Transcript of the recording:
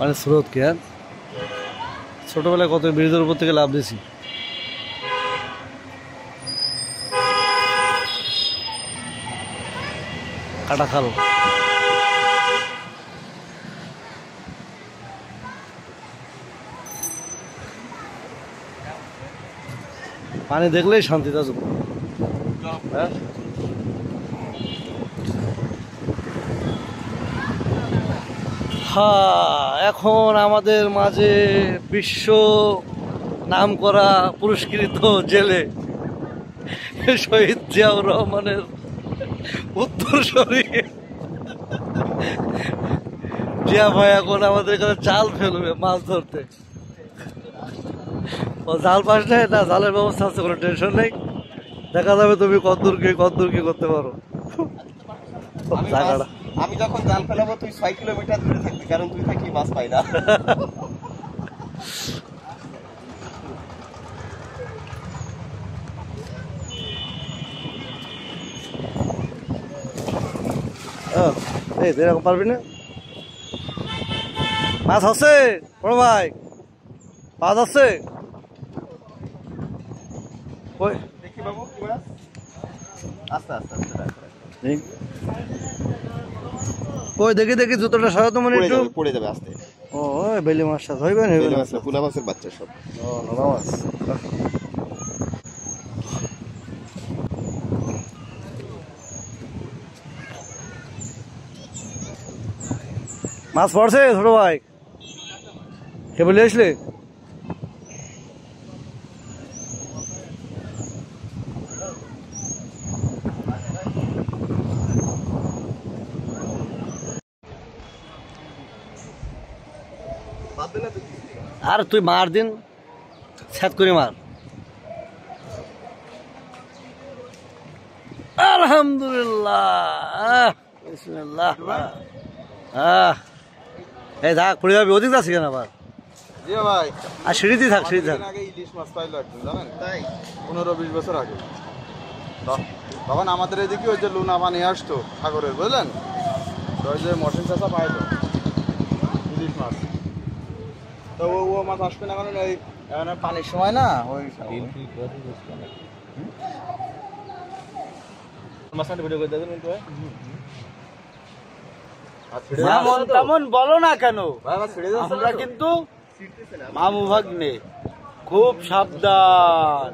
মানে স্রোত কে আর ছোটবেলায় কত ব্রিজের উপর থেকে লাভ দিয়েছি। কাটা খাল পানি দেখলেই শান্তি দাদু। হ্যাঁ, এখন আমাদের মাঝে বিশ্ব নামকরা পুরস্কৃত জেলে শহীদ জিয়াউর রহমানের উত্তরসূরি জিয়া ভাই এখন আমাদের এখানে জাল ফেলবে মাছ ধরতে। ও জাল পাস নেই না, জালের ব্যবস্থা আছে, কোনো টেনশন নেই। দেখা যাবে তুমি কতদূর কি করতে পারো। আমি যখন জাল ফেলাবো তুই 6 কিলোমিটার দূরে থাকবি, কারণ তুই থাকলে মাছ পাই না। এই এরকম পারবি না। মাছ আছে বড় ভাই, মাছ আছে। দেখি বাবু কি মাছ। আস্তে আস্তে কই দেখি দেখি জুতোটা সরাতো মানে একটু পড়ে যাবে আস্তে। ও বেলি মাছটা ধরবে না, বেলি মাছ পুলা মাছের বাচ্চা সব। ও নোনা মাছ। মাছ পড়ছে ছোট ভাই, কে বলে আসলে? আর তুই মার দিন ছ্যাদ করে মার। আলহামদুলিল্লাহ বিসমিল্লাহ। এই থাক পড়ে যাবি, ওদিক যাচ্ছি কেন আবার? ভাই আর সিঁড়িতে থাক, সিঁড়ি থাক। আগে ইলিশ মাছ পাইলো একদিন, জানেন? তাই 15-20 বছর আগে। তখন আমাদের এদিকে ওই যে লুনা পানি আসতো সাগরের, বুঝলেন? তো ওই যে মশিন চাষা পাইতো ইলিশ মাছ। তো ও মাছ আসবে না, কারণ ওই পানির সময় না ওই তেমন বলো না কেন, আমরা কিন্তু মামু ভাগ্নে, খুব সাবধান।